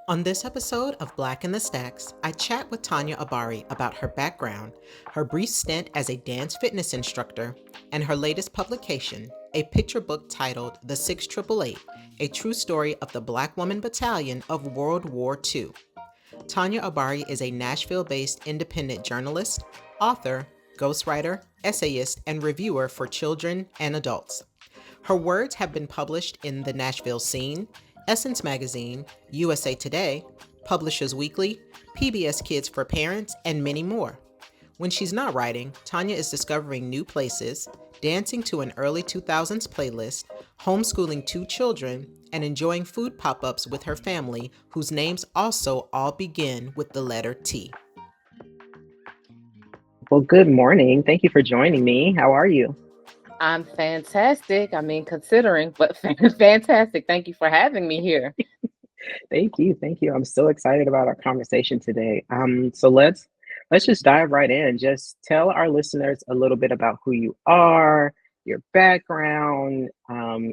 On this episode of Black in the Stacks, I chat with Tonya Abari about her background, her brief stint as a dance fitness instructor, and her latest publication, a picture book titled The 6888, a true story of the Black Woman Battalion of World War II. Tonya Abari is a Nashville-based independent journalist, author, ghostwriter, essayist, and reviewer for children and adults. Her words have been published in the Nashville Scene, Essence Magazine, USA Today, Publishers Weekly, PBS Kids for Parents, and many more. When she's not writing, Tonya is discovering new places, dancing to an early 2000s playlist, homeschooling two children, and enjoying food pop-ups with her family, whose names also all begin with the letter T. Well, good morning. Thank you for joining me. How are you? I'm fantastic. I mean, considering, but fantastic. Thank you for having me here. Thank you. Thank you. I'm so excited about our conversation today. So let's just dive right in. Just tell our listeners a little bit about who you are, your background,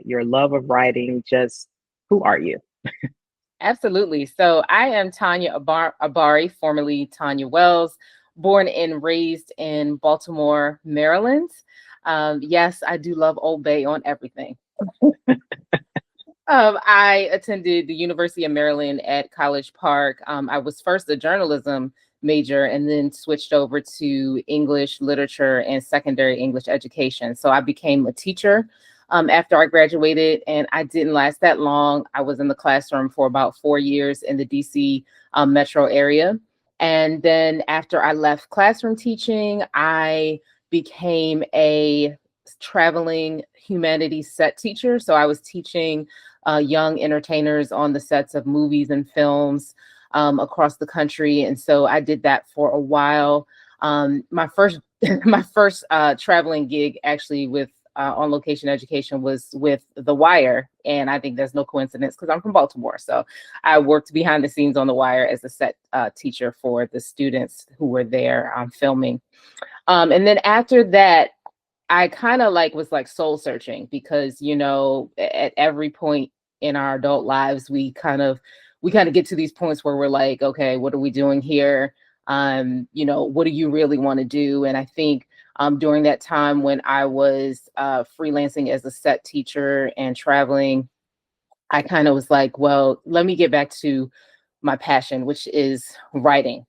your love of writing. Just who are you? Absolutely. So I am Tonya Abari, formerly Tonya Wells, born and raised in Baltimore, Maryland. Yes, I do love Old Bay on everything. I attended the University of Maryland at College Park. I was first a journalism major and then switched over to English literature and secondary English education. So I became a teacher after I graduated, and I didn't last that long. I was in the classroom for about 4 years in the DC metro area. And then after I left classroom teaching, I became a traveling humanities set teacher. So I was teaching young entertainers on the sets of movies and films across the country. And so I did that for a while. My first my first traveling gig actually with on location education was with The Wire. And I think there's no coincidence because I'm from Baltimore. So I worked behind the scenes on The Wire as a set teacher for the students who were there filming. And then after that, I kind of was soul searching because, at every point in our adult lives, we kind of get to these points where we're like, okay, what are we doing here? What do you really want to do? And I think during that time when I was freelancing as a set teacher and traveling, I kind of was like, well, let me get back to my passion, which is writing.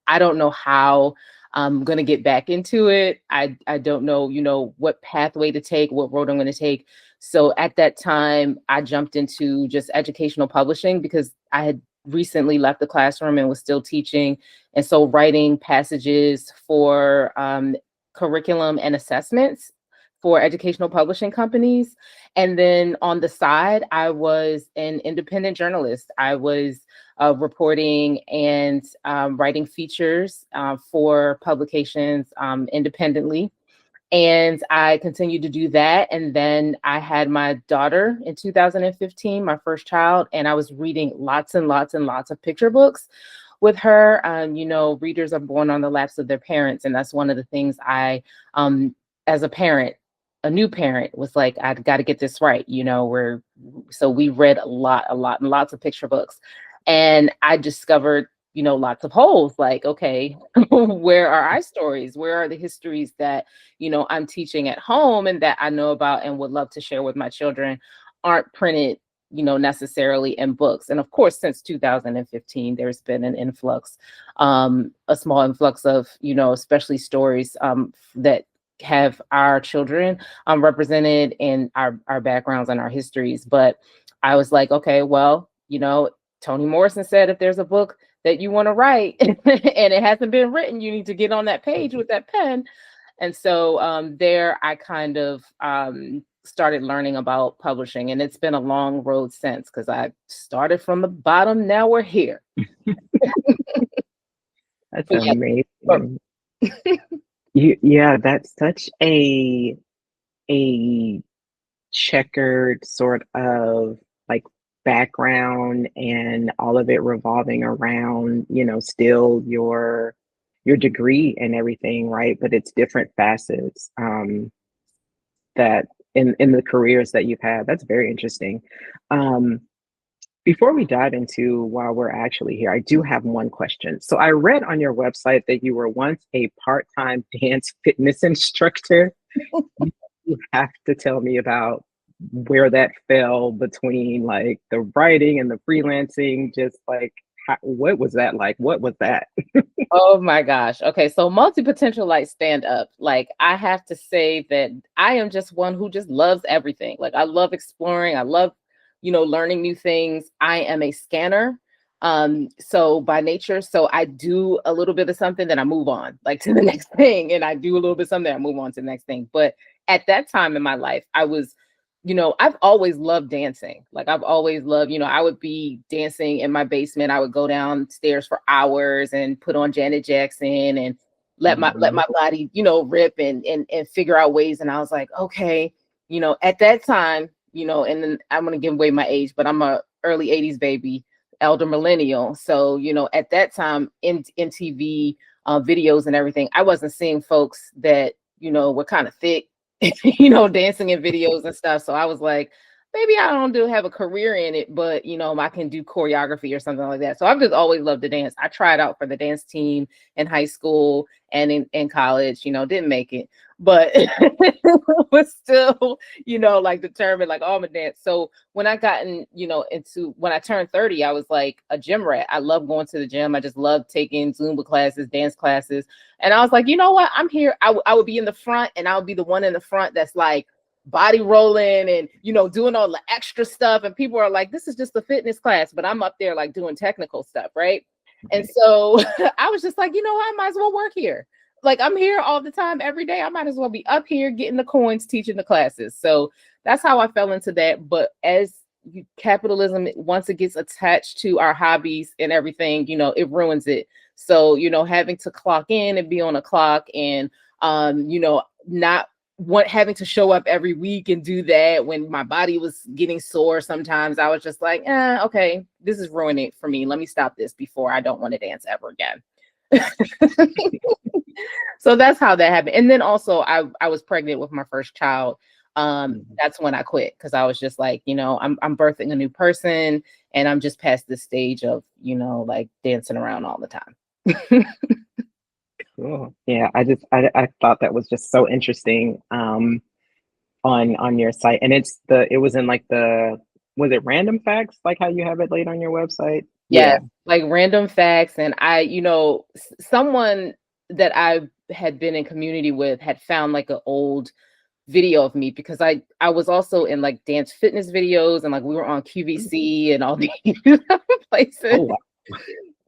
I don't know how I'm going to get back into it. I don't know, what pathway to take, what road I'm going to take. So at that time, I jumped into just educational publishing because I had recently left the classroom and was still teaching. And so writing passages for curriculum and assessments for educational publishing companies. And then on the side, I was an independent journalist. I was reporting and writing features for publications independently. And I continued to do that. And then I had my daughter in 2015, my first child, and I was reading lots and lots and lots of picture books with her. Readers are born on the laps of their parents. And that's one of the things as a parent, a new parent, was like, I've got to get this right. So we read a lot, and lots of picture books. And I discovered, lots of holes, like, okay, where are our stories? Where are the histories that, I'm teaching at home and that I know about and would love to share with my children aren't printed, necessarily in books. And of course, since 2015, there's been an influx, a small influx of, especially stories that have our children represented in our backgrounds and our histories. But I was like, okay, well, Toni Morrison said, if there's a book that you want to write and it hasn't been written, you need to get on that page with that pen. And so there I kind of started learning about publishing, and it's been a long road since because I started from the bottom. Now we're here. That's But amazing. Yeah, that's such a checkered sort of like background, and all of it revolving around, still your degree and everything, right? But it's different facets that in the careers that you've had. That's very interesting. Um, Before we dive into why we're actually here, I do have one question. So I read on your website that you were once a part-time dance fitness instructor. You have to tell me about where that fell between like the writing and the freelancing, just like what was that like? What was that? Oh my gosh. Okay, so multi-potential like stand up. Like I have to say that I am just one who just loves everything. Like I love exploring. I love, learning new things. I am a scanner. So by nature, so I do a little bit of something, then I move on like to the next thing. And I do a little bit of something, I move on to the next thing. But at that time in my life, I was I've always loved dancing. Like I've always loved, I would be dancing in my basement. I would go downstairs for hours and put on Janet Jackson and let my body, rip and figure out ways. And I was like, okay, at that time, and then I'm gonna give away my age, but I'm a early 80s baby, elder millennial. So, at that time in TV videos and everything, I wasn't seeing folks that, were kind of thick dancing in videos and stuff. So I was like, maybe I don't have a career in it, but I can do choreography or something like that. So I've just always loved to dance. I tried out for the dance team in high school and in college, didn't make it, but was still, like determined, like, oh, I'm a dance. So when I got when I turned 30, I was like a gym rat. I love going to the gym. I just love taking Zumba classes, dance classes. And I was like, you know what? I'm here. I would be in the front and I would be the one in the front that's like body rolling and, doing all the extra stuff. And people are like, this is just a fitness class, but I'm up there like doing technical stuff. Right. And so I was just like, I might as well work here. Like I'm here all the time, every day. I might as well be up here getting the coins, teaching the classes. So that's how I fell into that. But as capitalism, once it gets attached to our hobbies and everything, it ruins it. So, having to clock in and be on a clock and, not having to show up every week and do that when my body was getting sore. Sometimes I was just like, okay, this is ruining it for me. Let me stop this before I don't want to dance ever again. So that's how that happened. And then also I was pregnant with my first child. That's when I quit because I was just like, I'm birthing a new person and I'm just past this stage of, like dancing around all the time. Cool. Yeah, I thought that was just so interesting on your site. And it was in like was it random facts, like how you have it laid on your website? Yeah, like random facts. And I, someone that I had been in community with had found like an old video of me because I was also in like dance fitness videos and like we were on QVC and all these places. Oh, wow.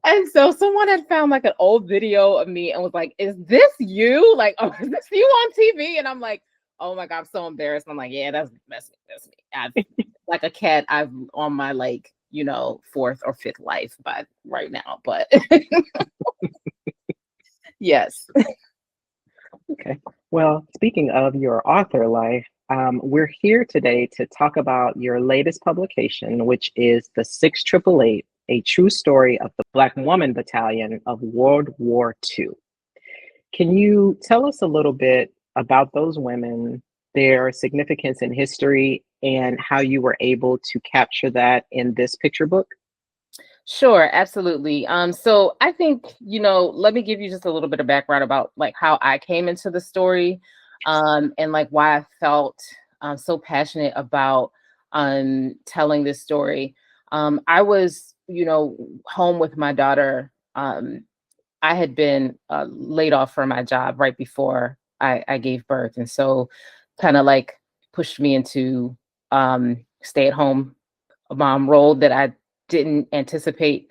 And so someone had found like an old video of me and was like, is this you? Like, oh, is this you on TV? And I'm like, oh my God, I'm so embarrassed. I'm like, yeah, that's me. I've like a cat. I'm on my like, fourth or fifth life by right now, but yes. Okay. Well, speaking of your author life, we're here today to talk about your latest publication, which is The 6888, A True Story of the Black Woman Battalion of World War II. Can you tell us a little bit about those women, their significance in history, and how you were able to capture that in this picture book? Sure, absolutely. So I think, let me give you just a little bit of background about like how I came into the story, and like why I felt so passionate about telling this story. I was, home with my daughter. I had been laid off from my job right before I gave birth, and so kind of like pushed me into stay-at-home mom role that I didn't anticipate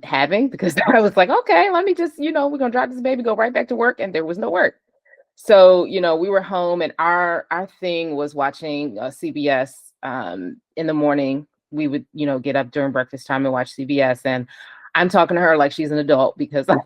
having because I was like, okay, let me just, we're gonna drop this baby, go right back to work, and there was no work. So, we were home and our thing was watching CBS in the morning. We would, get up during breakfast time and watch CBS. And I'm talking to her like she's an adult because I'm,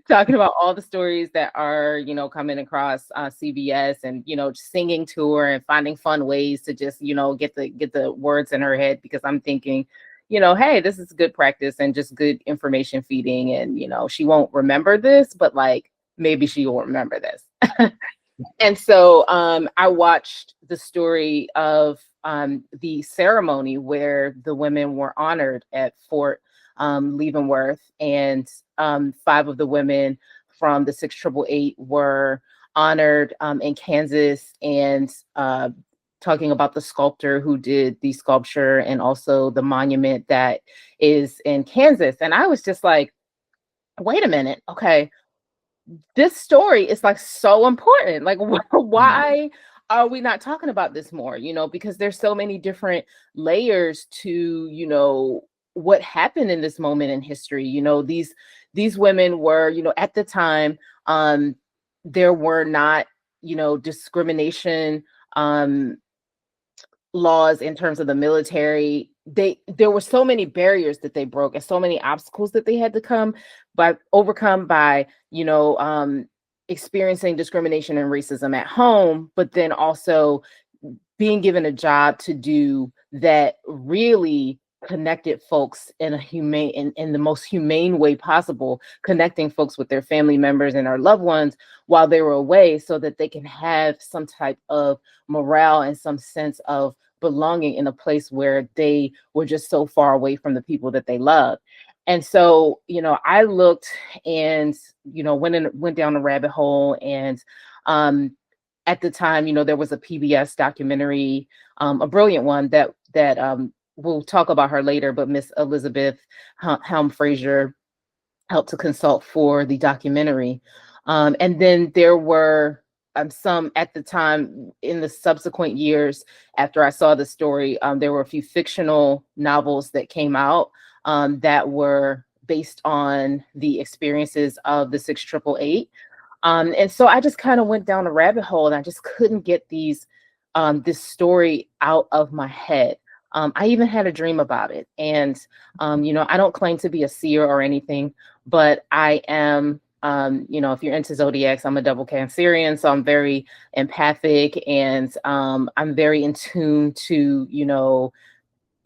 talking about all the stories that are, coming across CBS and, singing to her and finding fun ways to just, get the words in her head because I'm thinking, hey, this is good practice and just good information feeding. And, she won't remember this, but like, maybe she will remember this. And so I watched the story of the ceremony where the women were honored at Fort Leavenworth, and 5 of the women from the 6888 were honored in Kansas, and talking about the sculptor who did the sculpture and also the monument that is in Kansas. And I was just like, wait a minute, okay, this story is like so important. Like, why are we not talking about this more? Because there's so many different layers to, what happened in this moment in history. These women were, at the time, there were not, discrimination laws in terms of the military. There were so many barriers that they broke and so many obstacles that they had to overcome by experiencing discrimination and racism at home, but then also being given a job to do that really connected folks in a humane, in the most humane way possible, connecting folks with their family members and our loved ones while they were away, so that they can have some type of morale and some sense of belonging in a place where they were just so far away from the people that they love. And so, I looked and, went down a rabbit hole. And at the time, there was a PBS documentary, a brilliant one that we'll talk about her later, but Miss Elizabeth Helm-Frazier helped to consult for the documentary. And then there were some, at the time, in the subsequent years after I saw the story, there were a few fictional novels that came out that were based on the experiences of the 6888. And so I just kind of went down a rabbit hole, and I just couldn't get this story out of my head. I even had a dream about it. And, I don't claim to be a seer or anything, but I am, if you're into zodiacs, I'm a double Cancerian, so I'm very empathic, and I'm very in tune to,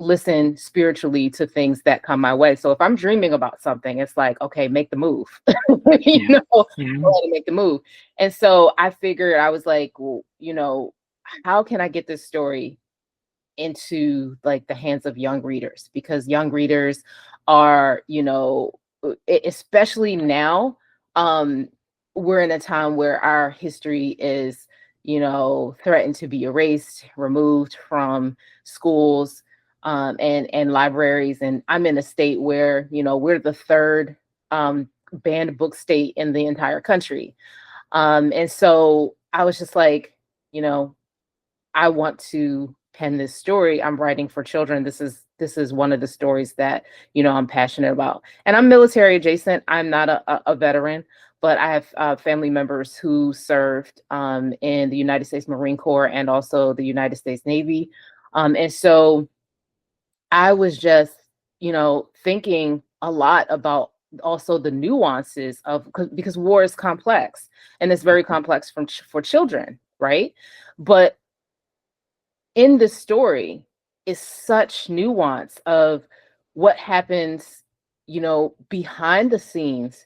listen spiritually to things that come my way. So if I'm dreaming about something, it's like, okay, make the move, make the move. And so I figured, I was like, well, how can I get this story into like the hands of young readers? Because young readers are, especially now, we're in a time where our history is, threatened to be erased, removed from schools, and libraries. And I'm in a state where, we're the 3rd banned book state in the entire country. And so I was just like, I want to pen this story. I'm writing for children. This is one of the stories that, I'm passionate about. And I'm military adjacent. I'm not a veteran, but I have family members who served in the United States Marine Corps and also the United States Navy. And so I was just, thinking a lot about also the nuances of, because war is complex, and it's very complex for children, right? But in this story is such nuance of what happens, behind the scenes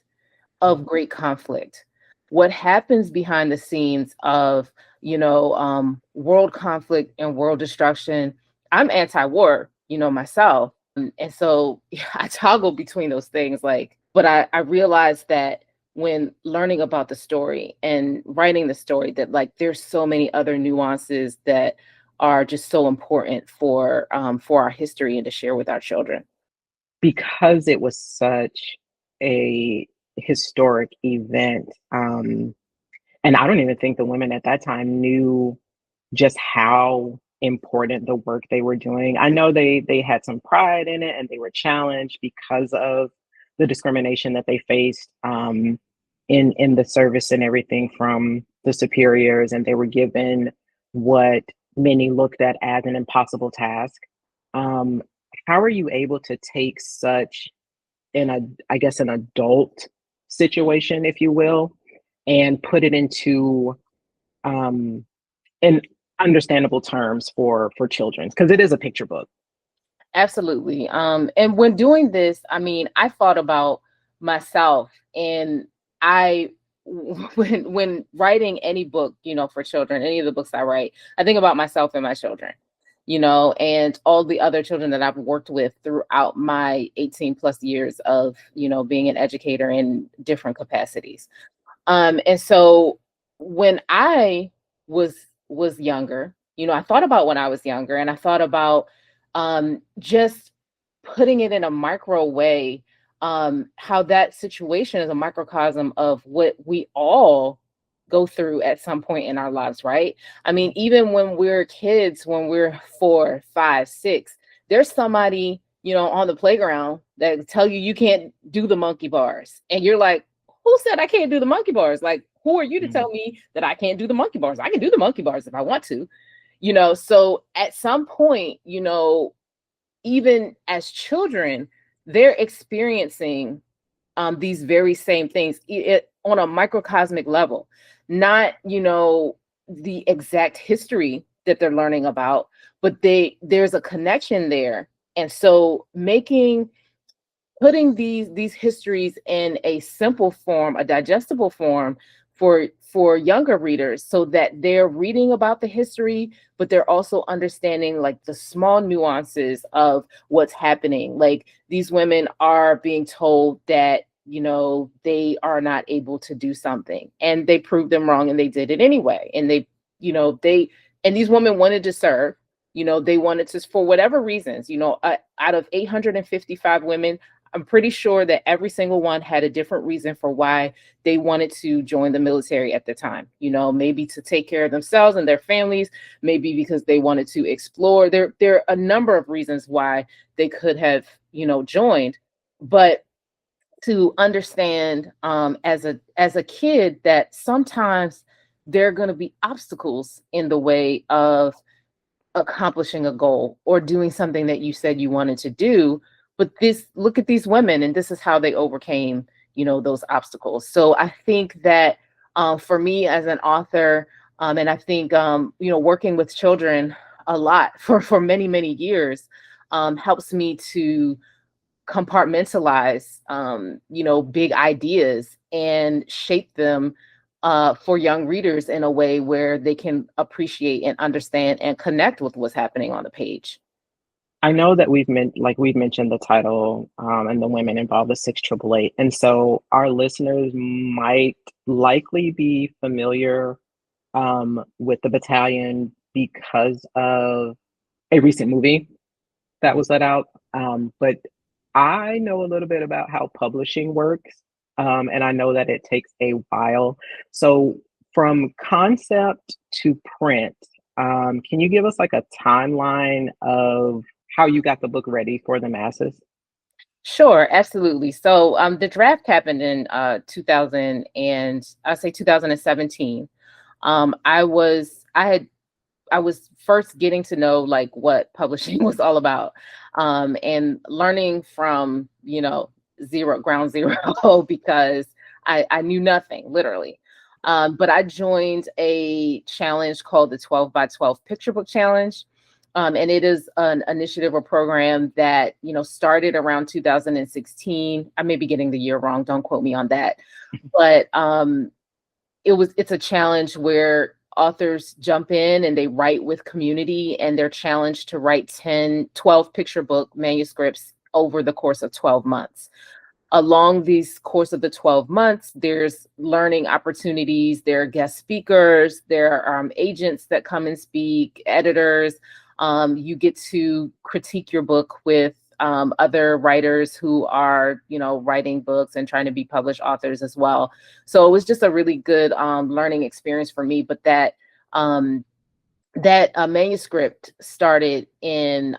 of great conflict, what happens behind the scenes of, world conflict and world destruction. I'm anti-war, myself. And so I toggle between those things, but I realized that when learning about the story and writing the story, that there's so many other nuances that are just so important for our history and to share with our children. Because it was such a historic event, and I don't even think the women at that time knew just how important the work they were doing. I know they had some pride in it, and they were challenged because of the discrimination that they faced in the service and everything from the superiors, and they were given what many looked at as an impossible task. How are you able to take such an adult situation, if you will, and put it into in understandable terms for children? Because it is a picture book. Absolutely. And when doing this, I thought about myself, and I when writing any book, for children, any of the books I write, I think about myself and my children, and all the other children that I've worked with throughout my 18 plus years of, being an educator in different capacities. And so when I was younger, I thought about when I was younger, and I thought about just putting it in a micro way, how that situation is a microcosm of what we all go through at some point in our lives, right? I mean, even when we're kids, when we're 4, 5, 6, there's somebody, on the playground that tell you can't do the monkey bars. And you're like, who said I can't do the monkey bars? Like, who are you to tell me that I can't do the monkey bars? I can do the monkey bars if I want to, So at some point, even as children, they're experiencing these very same things on a microcosmic level, not, the exact history that they're learning about, but there's a connection there. And so putting these histories in a simple form, a digestible form for younger readers, so that they're reading about the history, but they're also understanding like the small nuances of what's happening. Like, these women are being told that, they are not able to do something, and they proved them wrong, and they did it anyway. And and these women wanted to serve, they wanted to, for whatever reasons, out of 855 women, I'm pretty sure that every single one had a different reason for why they wanted to join the military at the time. Maybe to take care of themselves and their families, maybe because they wanted to explore. There are a number of reasons why they could have, joined. But to understand as a kid that sometimes there are going to be obstacles in the way of accomplishing a goal or doing something that you said you wanted to do. But look at these women, and this is how they overcame, those obstacles. So I think that for me as an author, and I think, working with children a lot for many, many years helps me to compartmentalize, big ideas and shape them for young readers in a way where they can appreciate and understand and connect with what's happening on the page. I know that we've mentioned the title and the women involved, the 688, and so our listeners might likely be familiar with the battalion because of a recent movie that was let out. But I know a little bit about how publishing works, and I know that it takes a while. So from concept to print, can you give us like a timeline of how you got the book ready for the masses? Sure, absolutely. So the draft happened in 2017. I was first getting to know like what publishing was all about, and learning from ground zero because I knew nothing, literally. But I joined a challenge called the 12 by 12 Picture Book Challenge. And it is an initiative or program that, started around 2016. I may be getting the year wrong. Don't quote me on that. But it's a challenge where authors jump in and they write with community, and they're challenged to write 12 picture book manuscripts over the course of 12 months. Along these course of the 12 months, there's learning opportunities, there are guest speakers, there are agents that come and speak, editors. You get to critique your book with other writers who are, writing books and trying to be published authors as well. So it was just a really good learning experience for me. But that manuscript started in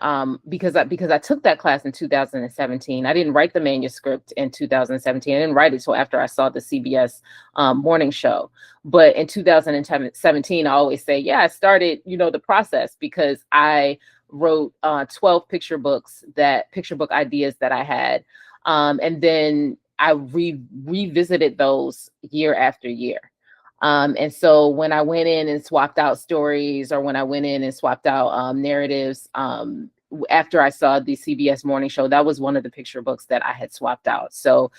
because I took that class in 2017. I didn't write the manuscript in 2017. I didn't write it till after I saw the CBS morning show. But in 2017, I always say, yeah, I started, the process, because I wrote 12 picture book ideas that I had. And then I revisited those year after year. And so when I went in and swapped out stories, or when I went in and swapped out narratives, after I saw the CBS morning show, that was one of the picture books that I had swapped out. So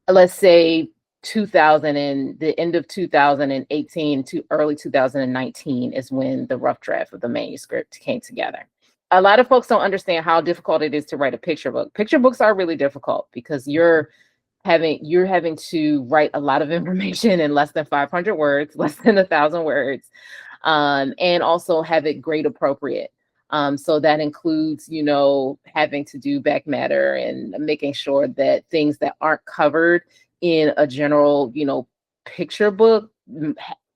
let's say 2000 and the end of 2018 to early 2019 is when the rough draft of the manuscript came together. A lot of folks don't understand how difficult it is to write a picture book. Picture books are really difficult because you're having to write a lot of information in less than 500 words, less than 1,000 words, and also have it grade appropriate. So that includes, having to do back matter and making sure that things that aren't covered in a general, picture book,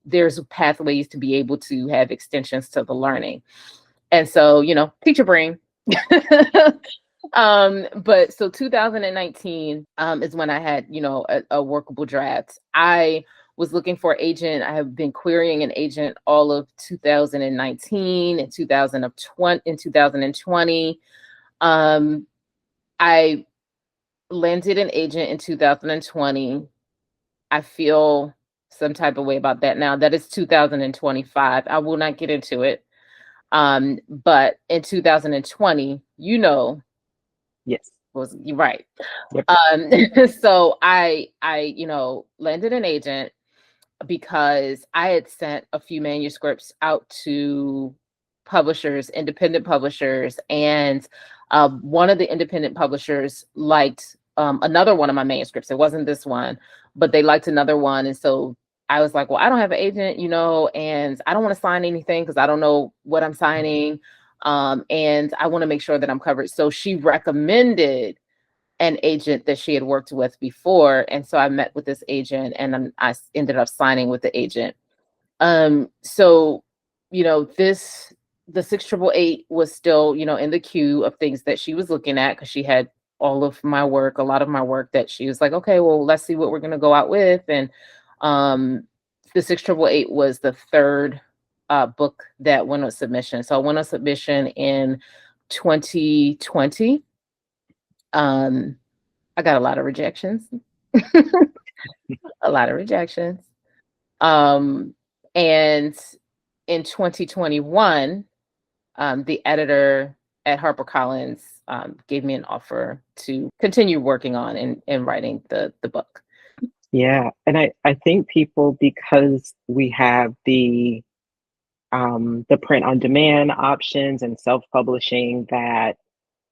there's pathways to be able to have extensions to the learning. And so, teacher brain. But so 2019 is when I had, a workable draft. I was looking for an agent. I have been querying an agent all of 2019 and 2020. I landed an agent in 2020. I feel some type of way about that now. That is 2025. I will not get into it. But in 2020, yes, you're right. Yep. So I landed an agent because I had sent a few manuscripts out to publishers, independent publishers, and one of the independent publishers liked another one of my manuscripts. It wasn't this one, but they liked another one. And so I was like, well, I don't have an agent, and I don't want to sign anything because I don't know what I'm signing. And I want to make sure that I'm covered. So she recommended an agent that she had worked with before. And so I met with this agent and I ended up signing with the agent. So, the 6888 was still, in the queue of things that she was looking at because she had all of my work, a lot of my work that she was like, okay, well, let's see what we're going to go out with. And the 6888 was the third book that went on submission. So I went on submission in 2020. I got a lot of rejections. A lot of rejections. And in 2021, the editor at HarperCollins gave me an offer to continue working on and writing the book. Yeah. And I think people, because we have the print on demand options and self-publishing, that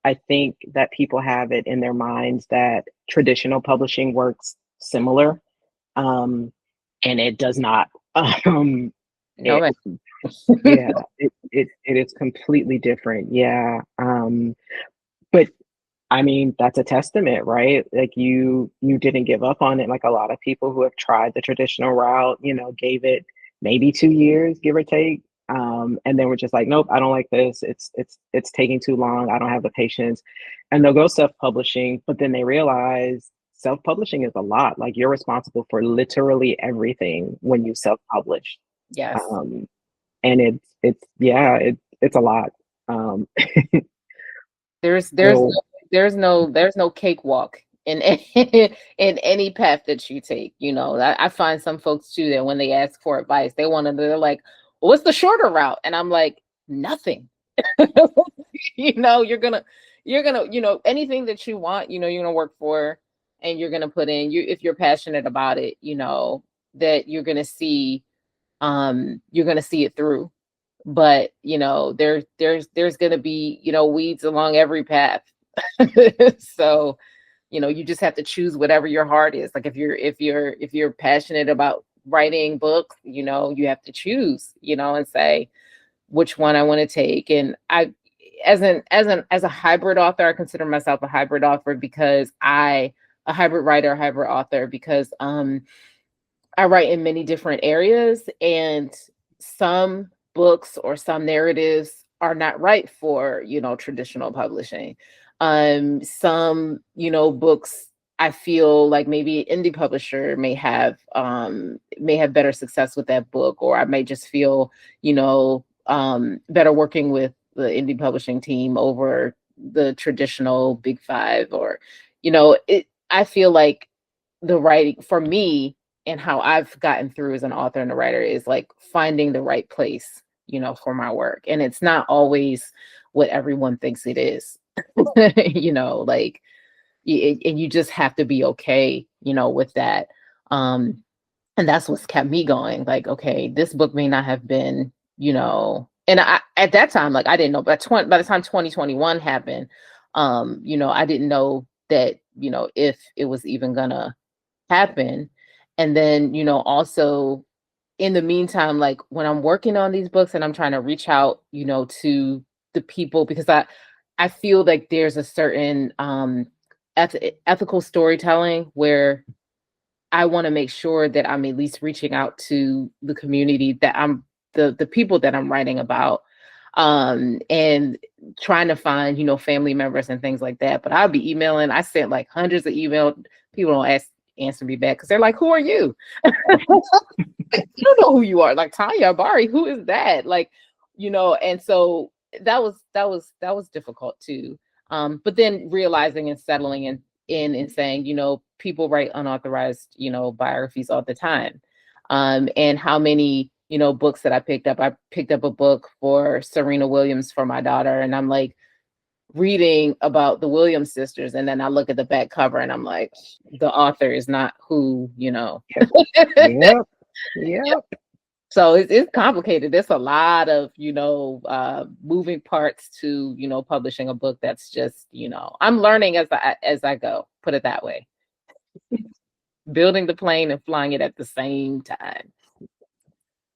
I think that people have it in their minds that traditional publishing works similar. And it does not. No, yeah, it is completely different. Yeah. But I mean, that's a testament, right? Like you didn't give up on it. Like a lot of people who have tried the traditional route, gave it maybe 2 years, give or take. And then we're just like, nope, I don't like this. It's taking too long. I don't have the patience. And they'll go self-publishing, but then they realize self-publishing is a lot. Like you're responsible for literally everything when you self-publish. yes. And it's a lot. There's no cakewalk in any path that you take. I find some folks too that when they ask for advice, they're like, well, what's the shorter route? And I'm like, nothing. You're gonna, anything that you want, you're gonna work for, and you're gonna put in. If you're passionate about it, that you're gonna see it through. But there's gonna be weeds along every path. So you just have to choose whatever your heart is. Like if you're passionate about writing books, you have to choose, and say which one I want to take. And I, as a hybrid author, I consider myself a hybrid author because a hybrid writer, hybrid author, because I write in many different areas, and some books or some narratives are not right for traditional publishing. Some books I feel like maybe an indie publisher may have better success with that book, or I may just feel better working with the indie publishing team over the traditional big five, or I feel like the writing for me and how I've gotten through as an author and a writer is like finding the right place for my work. And it's not always what everyone thinks it is. And you just have to be okay, with that. And that's what's kept me going. Like, okay, this book may not have been, and I, at that time, like, I didn't know, but by the time 2021 happened, I didn't know that, if it was even gonna happen. And then, also in the meantime, like when I'm working on these books and I'm trying to reach out, to the people, because I feel like there's a certain ethical storytelling where I want to make sure that I'm at least reaching out to the community that I'm the people that I'm writing about, and trying to find, family members and things like that. But I'll be emailing. I sent like hundreds of emails. People don't answer me back because they're like, "Who are you?" You don't know who you are. Like, Tonya Abari, who is that? Like, and so that was difficult too. But then realizing and settling in and saying, people write unauthorized, biographies all the time. And how many, books that I picked up. I picked up a book for Serena Williams for my daughter, and I'm like reading about the Williams sisters, and then I look at the back cover and I'm like, the author is not who, Yep. Yep. So it's complicated. There's a lot of, moving parts to, publishing a book that's just, I'm learning as I go, put it that way. Building the plane and flying it at the same time.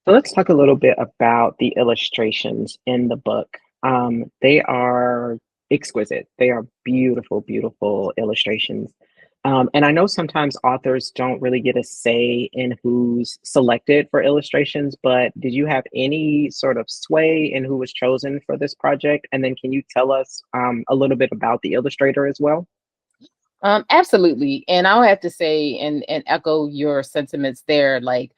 So let's talk a little bit about the illustrations in the book. They are exquisite. They are beautiful, beautiful illustrations. And I know sometimes authors don't really get a say in who's selected for illustrations, but did you have any sort of sway in who was chosen for this project? And then can you tell us a little bit about the illustrator as well? Absolutely. And I'll have to say and echo your sentiments there. Like,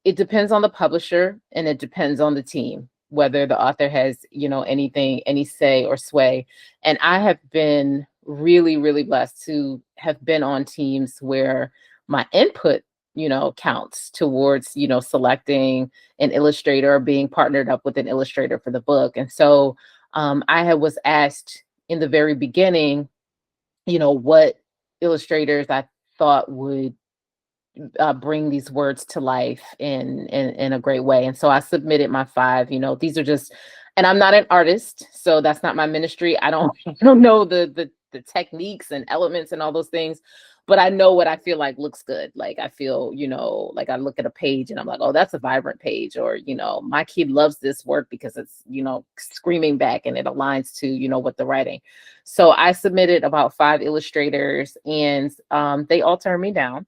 it depends on the publisher and it depends on the team, whether the author has, any say or sway. And I have been really, really blessed to have been on teams where my input, counts towards, selecting an illustrator or being partnered up with an illustrator for the book. And so I was asked in the very beginning, what illustrators I thought would bring these words to life in a great way. And so I submitted my 5. These are just, and I'm not an artist, so that's not my ministry. I don't know the techniques and elements and all those things, but I know what I feel like looks good. Like I feel, like I look at a page and I'm like, oh, that's a vibrant page, or my kid loves this work because it's screaming back and it aligns to what the writing. So I submitted about 5 illustrators, and they all turned me down.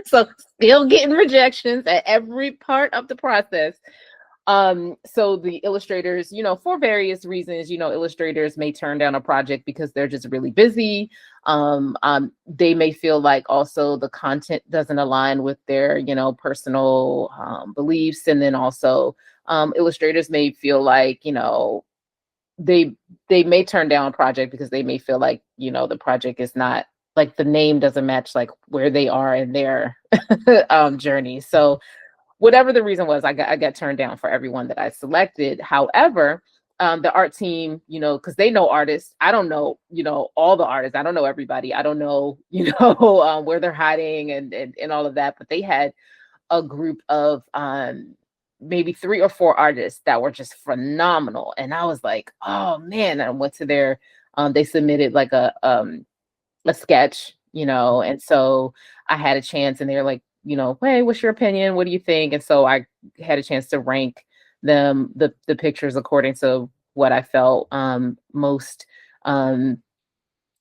So still getting rejections at every part of the process. So the illustrators, for various reasons, illustrators may turn down a project because they're just really busy. They may feel like also the content doesn't align with their, personal beliefs. And then also illustrators may feel like, they may turn down a project because they may feel like, the project is not, like, the name doesn't match like where they are in their journey. So whatever the reason was, I got turned down for everyone that I selected. However, the art team, because they know artists. I don't know, all the artists. I don't know everybody. I don't know, where they're hiding and all of that. But they had a group of maybe 3 or 4 artists that were just phenomenal. And I was like, oh man, I went to their, they submitted like a sketch, and so I had a chance, and they're like, hey, what's your opinion? What do you think? And so I had a chance to rank them, the pictures according to what I felt most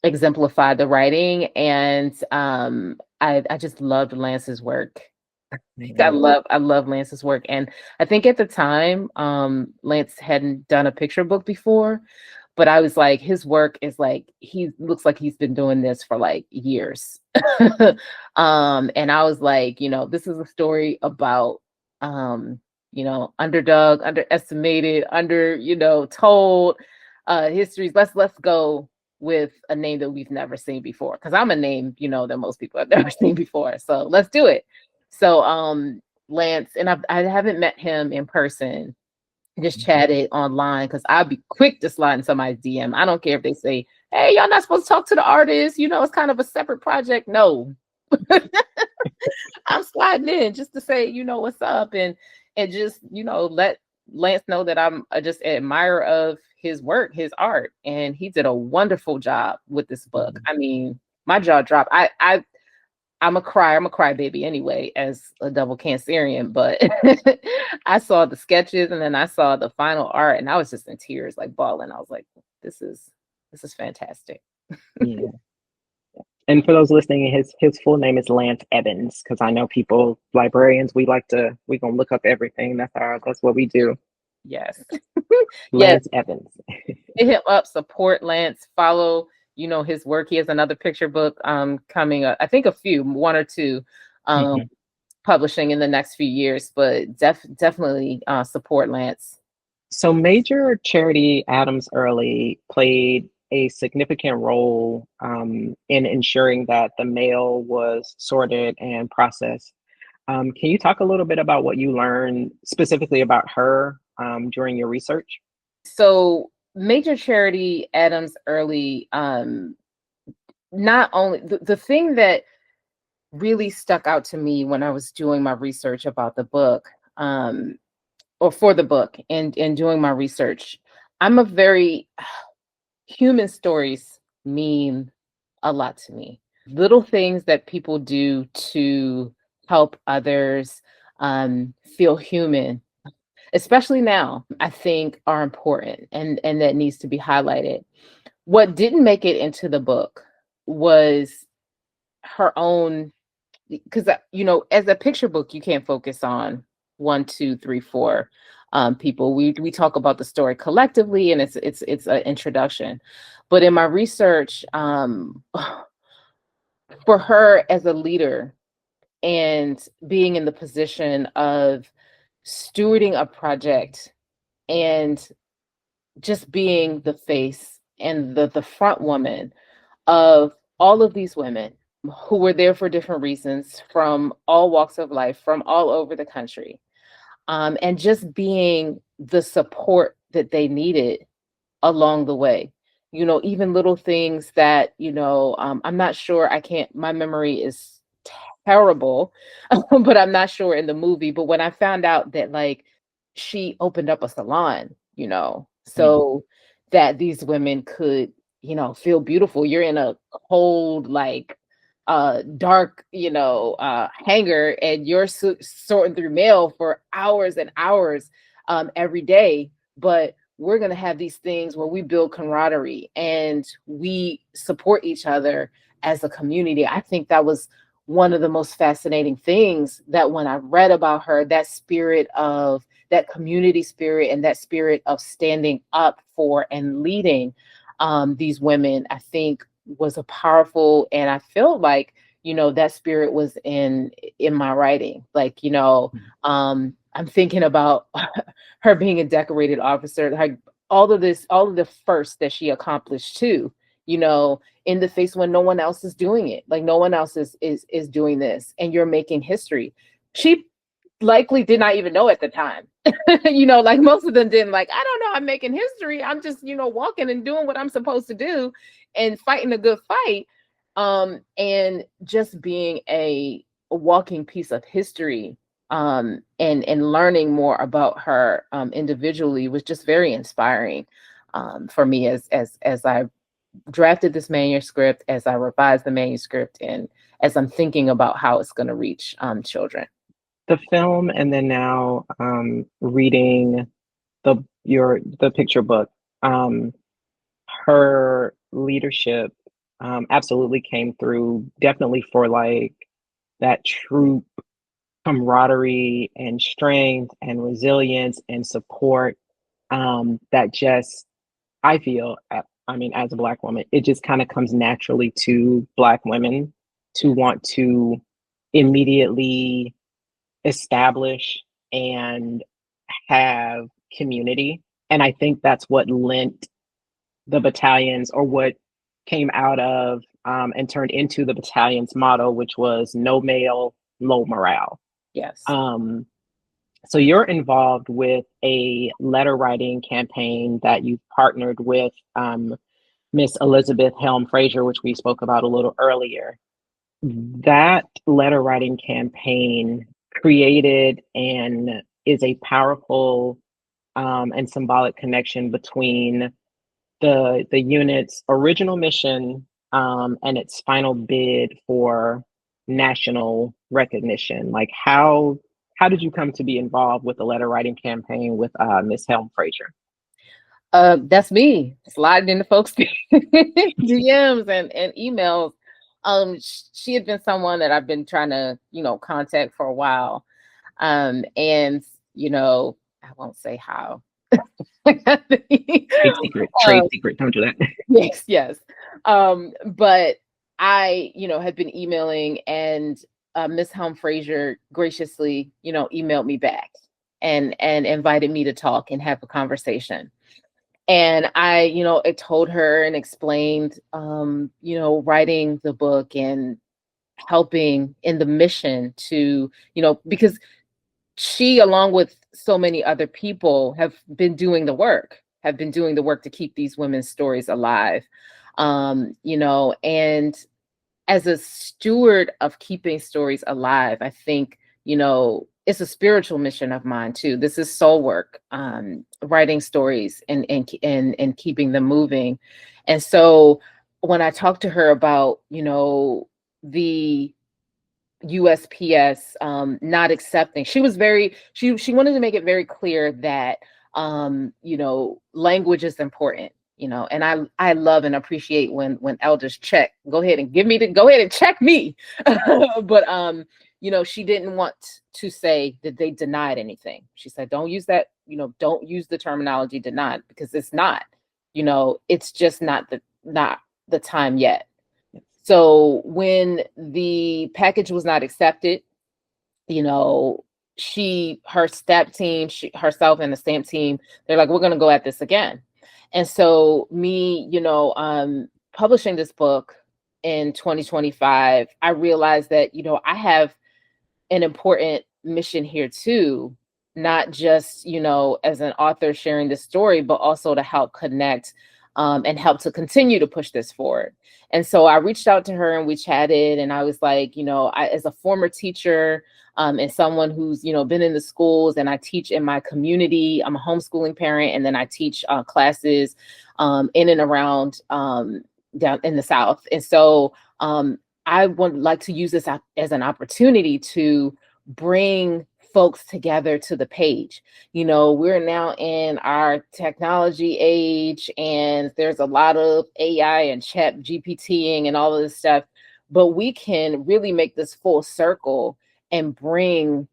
exemplified the writing. And I just loved Lance's work. I love Lance's work. And I think at the time, Lance hadn't done a picture book before, but I was like, his work is like, he looks like he's been doing this for like years. And I was like, this is a story about, underdog, underestimated, told histories. Let's go with a name that we've never seen before. Cause I'm a name, that most people have never seen before. So let's do it. So Lance, and I haven't met him in person, just chatted online, because I'd be quick to slide in somebody's DM. I don't care if they say, hey, y'all not supposed to talk to the artist, it's kind of a separate project. No, I'm sliding in just to say, what's up, and just, let Lance know that I'm just an admirer of his work, his art, and he did a wonderful job with this book. I mean, my jaw dropped. I'm a crybaby anyway, as a double Cancerian, but I saw the sketches and then I saw the final art, and I was just in tears, like bawling. I was like, this is fantastic. Yeah. And for those listening, his full name is Lance Evans, because I know people, librarians, we gonna look up everything. That's what we do. Yes. Lance Evans. Hit him up, support Lance, follow, his work. He has another picture book coming up. I think one or two publishing in the next few years, but definitely support Lance. So Major Charity Adams Early played a significant role in ensuring that the mail was sorted and processed. Can you talk a little bit about what you learned specifically about her during your research? So Major Charity Adams Early, not only the thing that really stuck out to me when I was doing my research about the book, or for the book, and doing my research, I'm a very human stories mean a lot to me. Little things that people do to help others feel human, especially now, I think are important, and that needs to be highlighted. What didn't make it into the book was her own, because as a picture book, you can't focus on 1, 2, 3, 4 people. We talk about the story collectively, and it's an introduction. But in my research, for her as a leader and being in the position of stewarding a project and just being the face and the front woman of all of these women who were there for different reasons, from all walks of life, from all over the country, and just being the support that they needed along the way. Even little things that, I'm not sure, my memory is terrible, but I'm not sure in the movie. But when I found out that, like, she opened up a salon, so that these women could, feel beautiful. You're in a cold, like, dark, hangar, and you're sorting through mail for hours and hours every day. But we're going to have these things where we build camaraderie and we support each other as a community. I think that was one of the most fascinating things, that when I read about her, that spirit of that community spirit and that spirit of standing up for and leading these women, I think was a powerful, and I feel like, that spirit was in my writing. Like, I'm thinking about her being a decorated officer, like all of the firsts that she accomplished too, in the face when no one else is doing it. Like, no one else is doing this, and you're making history. She likely did not even know at the time. Like most of them didn't. Like, I don't know, I'm making history. I'm just, walking and doing what I'm supposed to do and fighting a good fight. And just being a walking piece of history, and learning more about her individually was just very inspiring for me as I drafted this manuscript, as I revised the manuscript, and as I'm thinking about how it's going to reach children. The film, and then now reading the picture book, her leadership absolutely came through, definitely, for like that troop camaraderie and strength and resilience and support, that just, I feel, I mean, as a Black woman, it just kind of comes naturally to Black women to want to immediately establish and have community. And I think that's what lent the battalions, or what came out of and turned into the battalion's motto, which was no mail, low morale. Yes. So you're involved with a letter writing campaign that you've partnered with Miss Elizabeth Helm-Frazier, which we spoke about a little earlier. That letter writing campaign created and is a powerful and symbolic connection between the unit's original mission and its final bid for national recognition. Like how did you come to be involved with the letter writing campaign with Miss Helm-Frazier? That's me sliding into folks' DMs and emails. She had been someone that I've been trying to, contact for a while. And I won't say how. Trade secret, trade secret. Don't do that. Yes, yes. But I, had been emailing, and Miss Helm-Frazier graciously, emailed me back and invited me to talk and have a conversation. And I told her and explained, writing the book and helping in the mission to, because she, along with so many other people, have been doing the work to keep these women's stories alive. And as a steward of keeping stories alive, I think, it's a spiritual mission of mine too. This is soul work, writing stories and keeping them moving. And so when I talked to her about, the USPS not accepting, she wanted to make it very clear that language is important, and I love and appreciate when elders go ahead and check me. But she didn't want to say that they denied anything. She said, don't use that, don't use the terminology denied, because it's not, it's just not the time yet. So when the package was not accepted, her STEP team, herself and the stamp team, they're like, we're going to go at this again. And so me, publishing this book in 2025, I realized that, I have an important mission here too, not just, as an author sharing this story, but also to help connect and help to continue to push this forward. And so I reached out to her and we chatted, and I was like, as a former teacher and someone who's, been in the schools, and I teach in my community, I'm a homeschooling parent, and then I teach classes in and around down in the South. And so I would like to use this as an opportunity to bring folks together to the page. We're now in our technology age, and there's a lot of AI and chat GPTing and all of this stuff, but we can really make this full circle and bring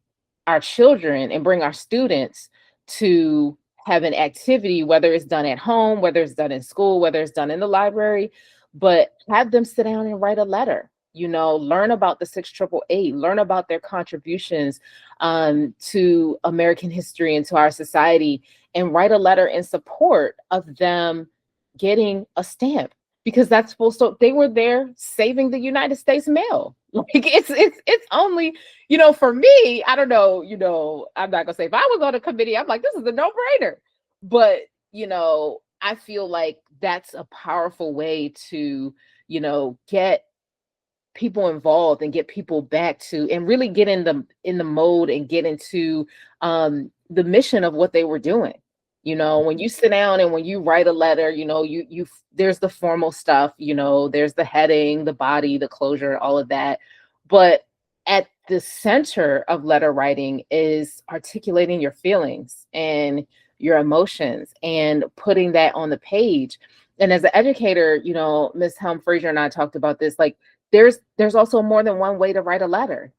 our children and bring our students to have an activity, whether it's done at home, whether it's done in school, whether it's done in the library, but have them sit down and write a letter. Learn about the 688, learn about their contributions to American history and to our society, and write a letter in support of them getting a stamp, because that's full. So they were there saving the United States mail. Like it's only, for me, I don't know, I'm not gonna say if I was on a committee, I'm like, this is a no-brainer. But, I feel like that's a powerful way to, get people involved and get people back to, and really get in the mode and get into the mission of what they were doing. When you sit down and when you write a letter, you there's the formal stuff, there's the heading, the body, the closure, all of that. But at the center of letter writing is articulating your feelings and your emotions and putting that on the page. And as an educator, Ms. Helm-Frazier and I talked about this, like there's also more than one way to write a letter.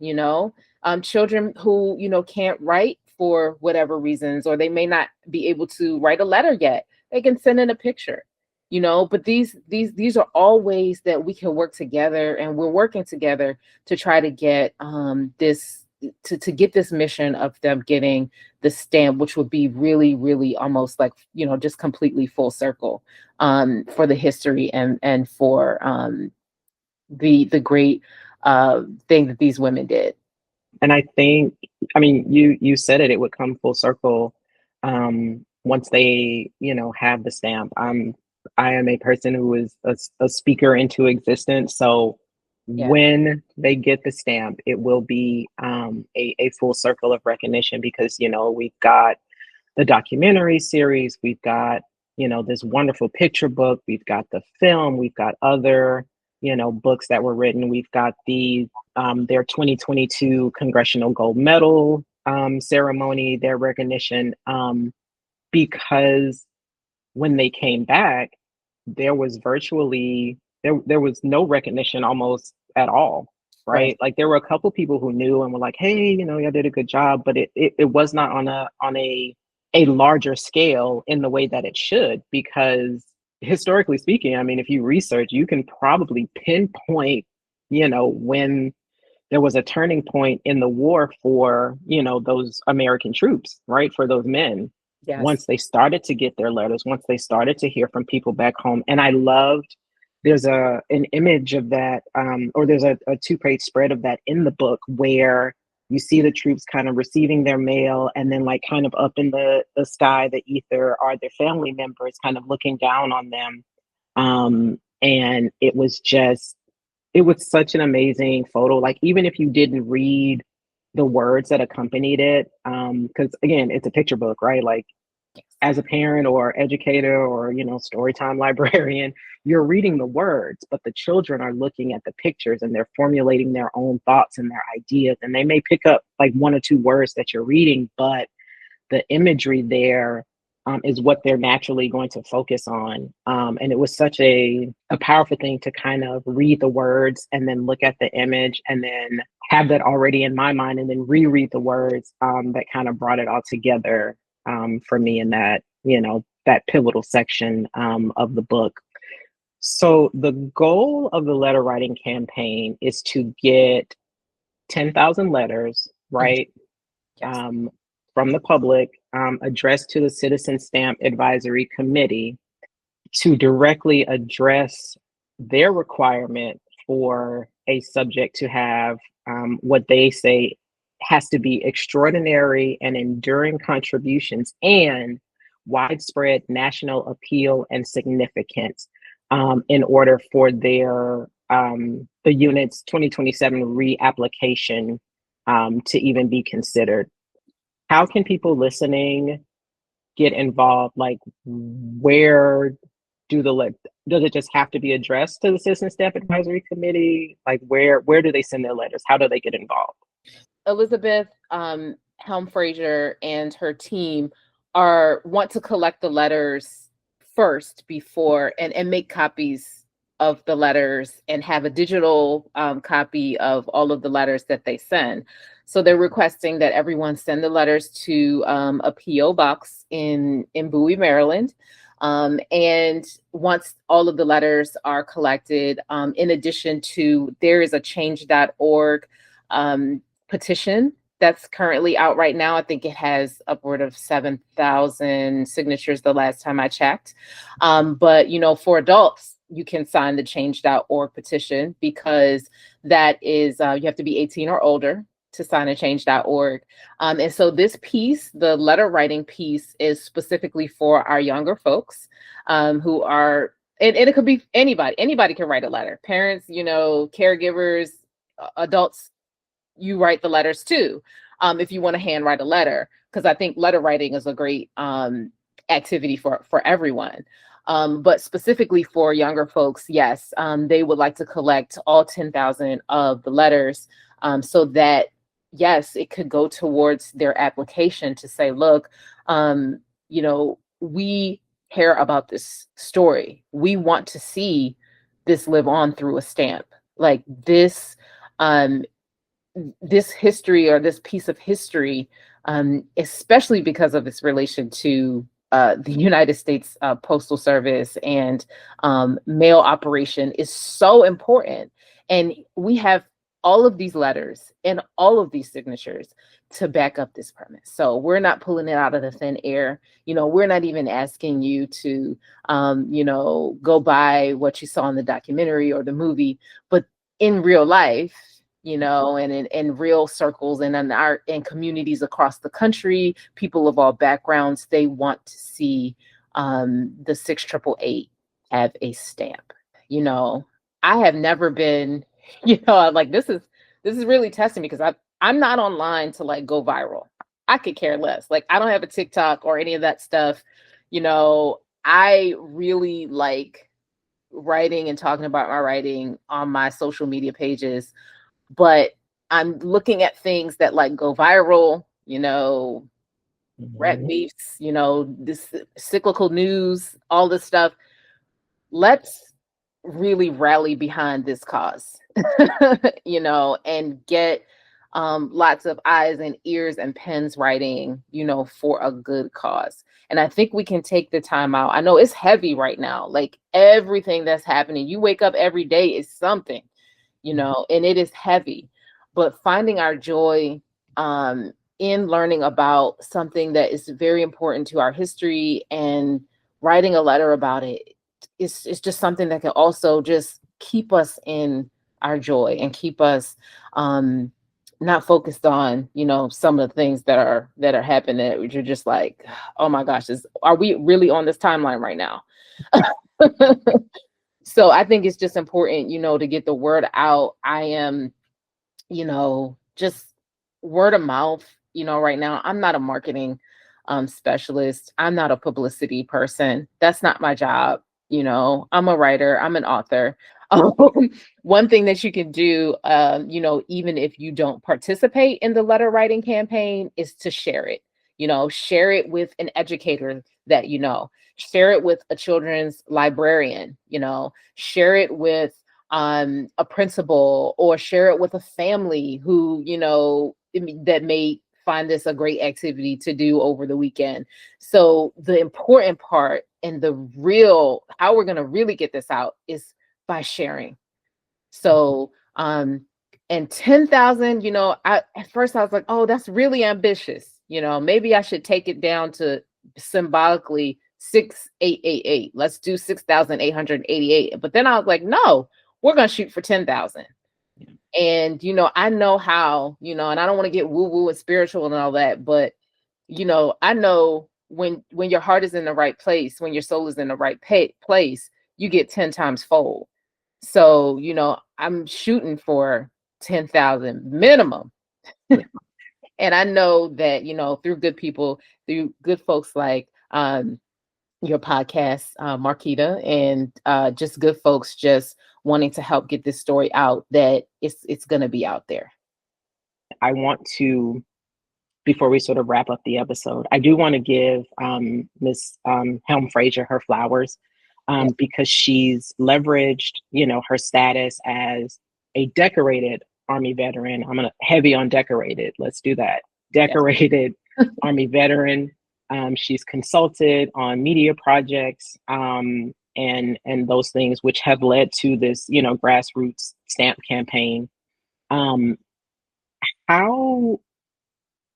Children who, can't write for whatever reasons, or they may not be able to write a letter yet, they can send in a picture, but these are all ways that we can work together, and we're working together to try to get this to get this mission of them getting the stamp, which would be really, really almost like, just completely full circle for the history and for the great thing that these women did. And I think, you said it would come full circle once they, have the stamp. I am a person who is a speaker into existence. So Yes. When they get the stamp, it will be a full circle of recognition because, we've got the documentary series, we've got, this wonderful picture book, we've got the film, we've got other, books that were written, we've got their 2022 Congressional Gold Medal ceremony, their recognition, because when they came back, there was virtually there was no recognition almost at all, Right. right? Like there were a couple people who knew and were like, "Hey, y'all did a good job," but it was not on a larger scale in the way that it should, because historically speaking, I mean, if you research, you can probably pinpoint, when there was a turning point in the war for, those American troops, right? For those men. Yes. Once they started to get their letters, once they started to hear from people back home. And I loved, there's an image of that, or there's a two-page spread of that in the book where you see the troops kind of receiving their mail, and then like kind of up in the sky, the ether are their family members kind of looking down on them. And it was such an amazing photo. Like, even if you didn't read the words that accompanied it, because again, it's a picture book, right? Like, as a parent or educator or, storytime librarian, you're reading the words, but the children are looking at the pictures and they're formulating their own thoughts and their ideas. And they may pick up like one or two words that you're reading, but the imagery there is what they're naturally going to focus on. And it was such a powerful thing to kind of read the words and then look at the image and then have that already in my mind and then reread the words, that kind of brought it all together for me in that, that pivotal section of the book. So the goal of the letter writing campaign is to get 10,000 letters, right? Yes. From the public, addressed to the Citizen Stamp Advisory Committee to directly address their requirement for a subject to have what they say has to be extraordinary and enduring contributions and widespread national appeal and significance, in order for their the unit's 2027 reapplication to even be considered. How can people listening get involved? Like, where does it just have to be addressed to the Citizen Staff Advisory Committee? Like, where do they send their letters? How do they get involved? Elizabeth Helm-Frazier and her team want to collect the letters first before and make copies of the letters and have a digital copy of all of the letters that they send. So they're requesting that everyone send the letters to a P.O. box in Bowie, Maryland. And once all of the letters are collected, in addition to, there is a change.org petition that's currently out right now. I think it has upward of 7,000 signatures the last time I checked. But, for adults, you can sign the change.org petition, because that is, you have to be 18 or older to sign a change.org. And so this piece, the letter writing piece, is specifically for our younger folks who are, and it could be anybody can write a letter. Parents, caregivers, adults, you write the letters too, if you want to handwrite a letter, because I think letter writing is a great activity for everyone. But specifically for younger folks, yes, they would like to collect all 10,000 of the letters, so that, yes, it could go towards their application to say, look, we care about this story. We want to see this live on through a stamp. Like this, this history, or this piece of history, especially because of its relation to the United States Postal Service and mail operation, is so important. And we have all of these letters and all of these signatures to back up this premise. So we're not pulling it out of the thin air. We're not even asking you to, go by what you saw in the documentary or the movie, but in real life, and in real circles and in communities across the country, people of all backgrounds, they want to see the 6888 have a stamp. I have never been I'm like, this is really testing me, because I'm not online to like go viral. I could care less. Like, I don't have a TikTok or any of that stuff. I really like writing and talking about my writing on my social media pages, but I'm looking at things that like go viral, rat beefs, this cyclical news, all this stuff. Let's really rally behind this cause, and get lots of eyes and ears and pens writing, for a good cause. And I think we can take the time out. I know it's heavy right now. Like, everything that's happening, you wake up every day is something, and it is heavy. But finding our joy in learning about something that is very important to our history and writing a letter about it, it's just something that can also just keep us in our joy and keep us not focused on, some of the things that are happening, which are just like, oh my gosh, are we really on this timeline right now? So I think it's just important, to get the word out. I am, just word of mouth, right now. I'm not a marketing specialist. I'm not a publicity person. That's not my job. I'm a writer. I'm an author. One thing that you can do, even if you don't participate in the letter writing campaign, is to share it. Share it with an educator that share it with a children's librarian, share it with a principal, or share it with a family who, that may find this a great activity to do over the weekend. So the important part and how we're going to really get this out is by sharing. So, and 10,000, at first I was like, oh, that's really ambitious. Maybe I should take it down to symbolically 6,888. Let's do 6,888. But then I was like, no, we're going to shoot for 10,000. And, I know how, and I don't want to get woo-woo and spiritual and all that, but, I know when your heart is in the right place, when your soul is in the right place, you get 10 times fold. So, I'm shooting for 10,000 minimum. And I know that, through good people, through good folks like your podcast, Marquita, and just good folks just wanting to help get this story out, that it's going to be out there. I want to, before we sort of wrap up the episode, I do want to give Miss Helm-Frazier her flowers, because she's leveraged, her status as a decorated Army veteran. I'm gonna heavy on decorated. Let's do that. Decorated Army veteran. She's consulted on media projects and those things, which have led to this, grassroots stamp campaign. How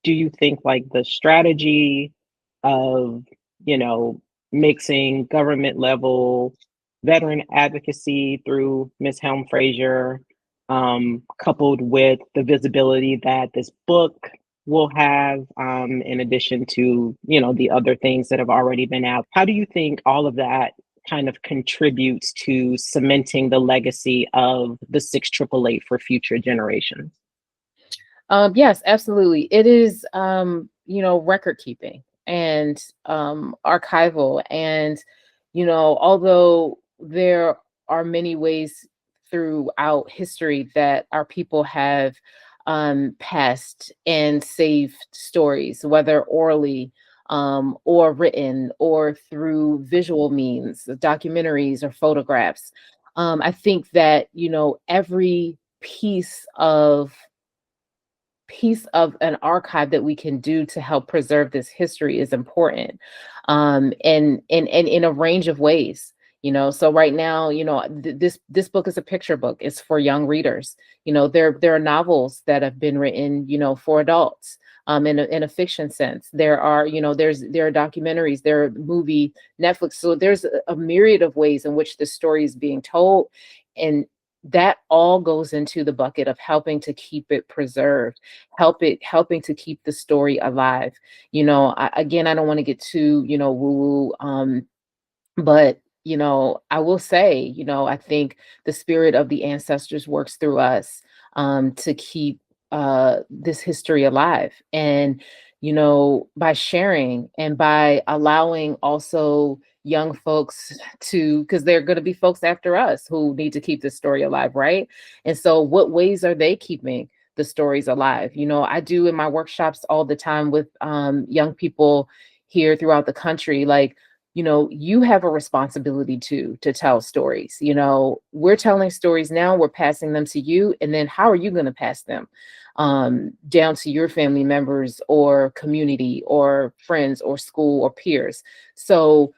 do you think, like, the strategy of, mixing government level veteran advocacy through Ms. Helm-Frazier, coupled with the visibility that this book will have, in addition to, the other things that have already been out, how do you think all of that kind of contributes to cementing the legacy of the 6,888 for future generations? Yes, absolutely. It is, record keeping and archival. And, although there are many ways throughout history that our people have passed and saved stories, whether orally or written or through visual means, documentaries or photographs. I think that, every piece of an archive that we can do to help preserve this history is important, and in a range of ways. So right now, this book is a picture book. It's for young readers. There are novels that have been written, for adults, in a fiction sense. There are documentaries, there are movie, Netflix. So there's a myriad of ways in which the story is being told, and that all goes into the bucket of helping to keep it preserved, helping to keep the story alive. Again, I don't want to get too, woo-woo, but I will say, I think the spirit of the ancestors works through us to keep this history alive. And, by sharing and by allowing also young folks to, because there are going to be folks after us who need to keep this story alive, right? And so, what ways are they keeping the stories alive? I do in my workshops all the time with young people here throughout the country, like, you have a responsibility to tell stories. We're telling stories now, we're passing them to you. And then how are you going to pass them down to your family members or community or friends or school or peers? So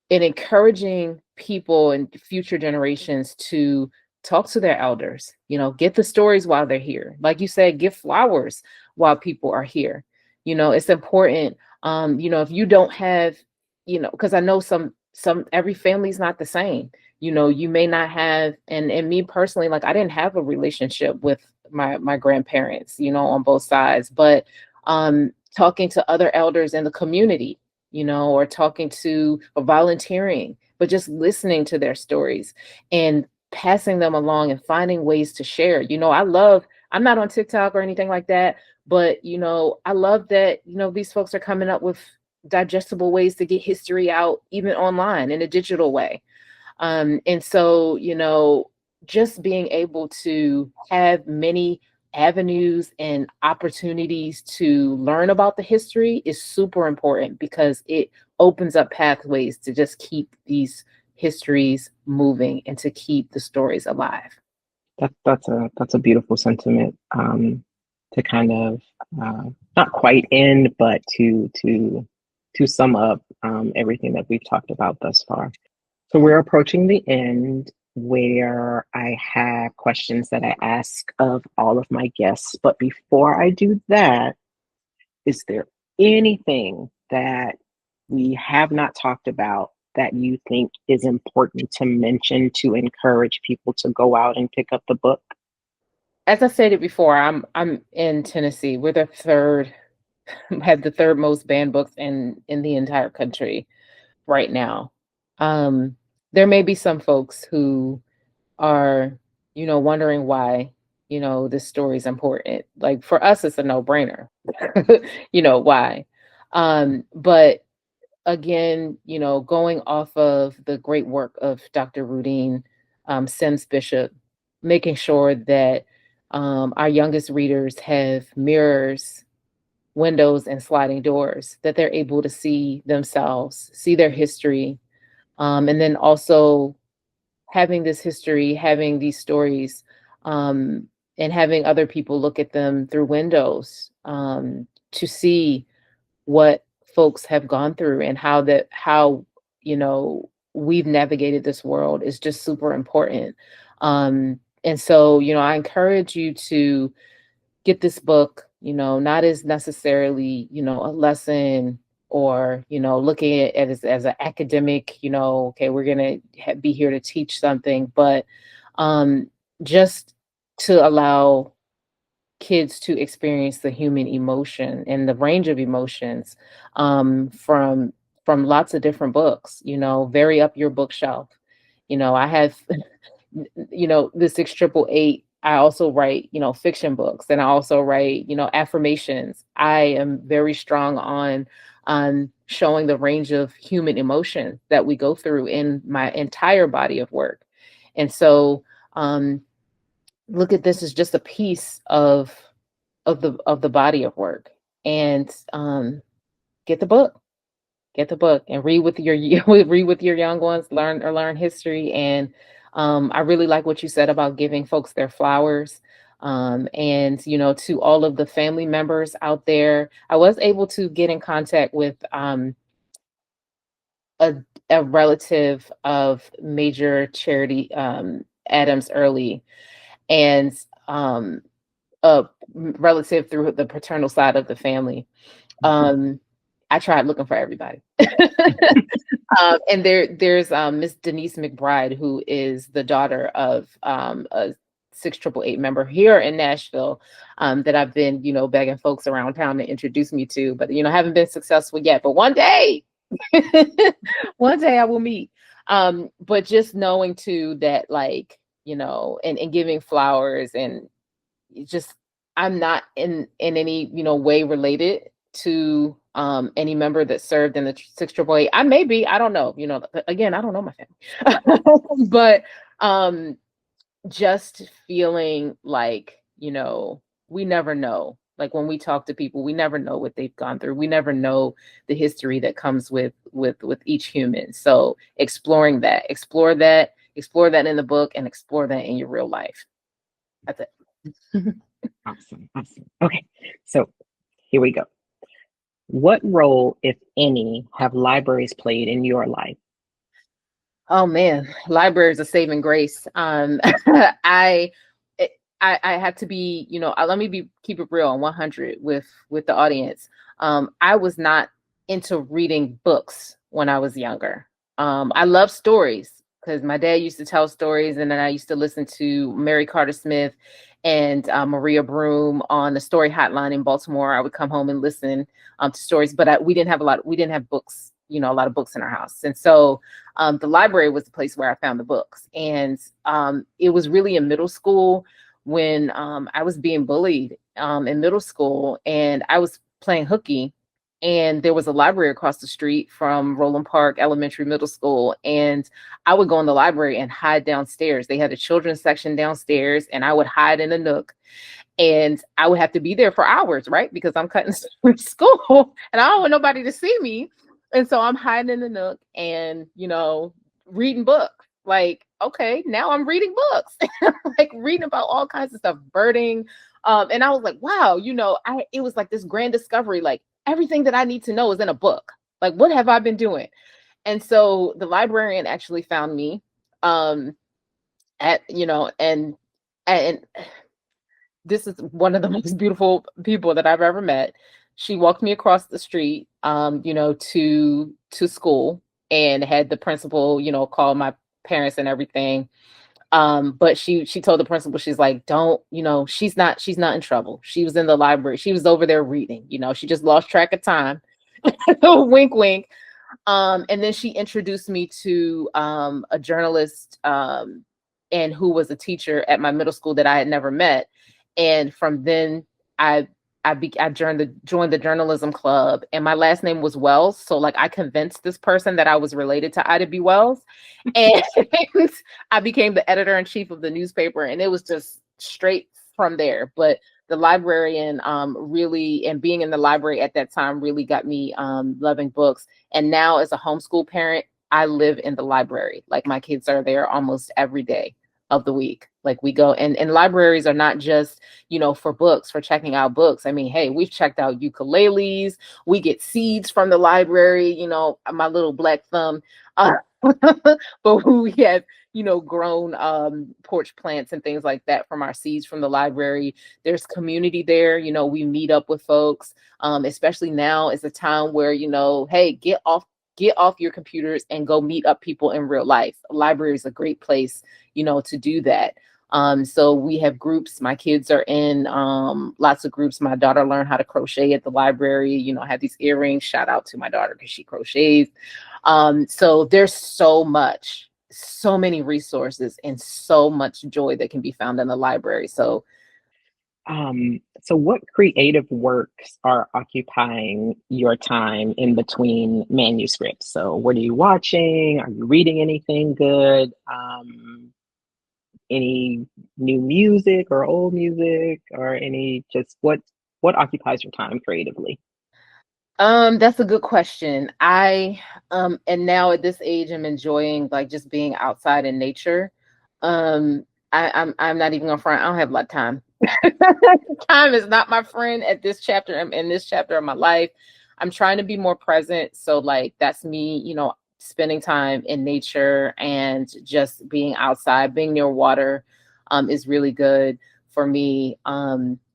in encouraging people and future generations to talk to their elders, get the stories while they're here. Like you said, give flowers while people are here. It's important. If you don't have, because I know some every family's not the same. You may not have, and me personally, like I didn't have a relationship with my grandparents, on both sides, but talking to other elders in the community, or talking to or volunteering, but just listening to their stories and passing them along and finding ways to share. I'm not on TikTok or anything like that, but I love that, these folks are coming up with digestible ways to get history out, even online in a digital way. And so, just being able to have many avenues and opportunities to learn about the history is super important because it opens up pathways to just keep these histories moving and to keep the stories alive. That's a beautiful sentiment to kind of not quite end, but to sum up everything that we've talked about thus far. So we're approaching the end where I have questions that I ask of all of my guests. But before I do that, is there anything that we have not talked about that you think is important to mention to encourage people to go out and pick up the book? As I stated before, I'm in Tennessee. We're have the third most banned books in the entire country right now. There may be some folks who are, wondering why, this story is important. Like for us, it's a no-brainer. Why. But again, going off of the great work of Dr. Rudine Sims Bishop, making sure that our youngest readers have mirrors, windows, and sliding doors, that they're able to see themselves, see their history, and then also having this history, having these stories, and having other people look at them through windows to see what folks have gone through and how we've navigated this world is just super important. And so, I encourage you to get this book, not as necessarily, a lesson or, looking at it as an academic, okay, we're going to be here to teach something, but just to allow kids to experience the human emotion and the range of emotions from lots of different books, vary up your bookshelf. I have, the 6888. I also write, fiction books, and I also write, affirmations. I am very strong on showing the range of human emotion that we go through in my entire body of work. And so look at this as just a piece of the body of work, and get the book and read with your read with your young ones, learn history. And I really like what you said about giving folks their flowers. And to all of the family members out there, I was able to get in contact with a relative of Major Charity Adams Early, and a relative through the paternal side of the family. I tried looking for everybody. And there's Miss Denise McBride, who is the daughter of a 6888 member here in Nashville, that I've been, begging folks around town to introduce me to, but, haven't been successful yet. But one day, one day I will meet. But just knowing too that, like, and giving flowers, and just, I'm not in any, way related to any member that served in the 6 AAA. I may be, I don't know, again, I don't know my family. But just feeling like, we never know. Like, when we talk to people, we never know what they've gone through. We never know the history that comes with each human. So explore that in the book, and explore that in your real life. That's it. Awesome. Okay, so here we go. What role, if any, have libraries played in your life? Oh man, libraries are saving grace. I have to be, let me keep it real on 100 with the audience. I was not into reading books when I was younger. I love stories because my dad used to tell stories, and then I used to listen to Mary Carter Smith and Maria Broom on the Story Hotline in Baltimore. I would come home and listen to stories, but we didn't have books, a lot of books in our house. And so the library was the place where I found the books. And it was really in middle school when I was being bullied in middle school, and I was playing hooky, and there was a library across the street from Roland Park Elementary Middle School. And I would go in the library and hide downstairs. They had a children's section downstairs, and I would hide in a nook. And I would have to be there for hours, right? Because I'm cutting school and I don't want nobody to see me. And so I'm hiding in the nook and, reading books. Like, okay, now I'm reading books, like reading about all kinds of stuff, birding. And I was like, wow, it was like this grand discovery, like everything that I need to know is in a book. Like, what have I been doing? And so the librarian actually found me and this is one of the most beautiful people that I've ever met. She walked me across the street, to school, and had the principal, call my parents and everything. But she told the principal, she's like, don't, she's not in trouble. She was in the library. She was over there reading, she just lost track of time. Wink, wink. And then she introduced me to a journalist and who was a teacher at my middle school that I had never met. And from then I joined the journalism club, and my last name was Wells. So like I convinced this person that I was related to Ida B. Wells, and I became the editor-in-chief of the newspaper, and it was just straight from there. But the librarian really, and being in the library at that time, really got me loving books. And now as a homeschool parent, I live in the library. Like my kids are there almost every day of the week. Like we go, and libraries are not just, for books, for checking out books. I mean, hey, we've checked out ukuleles. We get seeds from the library, my little black thumb. But we have, grown porch plants and things like that from our seeds from the library. There's community there. We meet up with folks, especially now is a time where, hey, get off your computers and go meet up people in real life. A library is a great place, to do that. So we have groups. My kids are in lots of groups. My daughter learned how to crochet at the library. I have these earrings. Shout out to my daughter because she crochets. So there's so many resources and so much joy that can be found in the library. So what creative works are occupying your time in between manuscripts? So what are you watching? Are you reading anything good? Any new music or old music, or any, just what occupies your time creatively? That's a good question. I and now at this age I'm enjoying like just being outside in nature. I'm not even gonna front, I don't have a lot of time. Time is not my friend at this chapter. I'm in this chapter of my life. I'm trying to be more present. So like that's me, spending time in nature and just being outside, being near water is really good for me.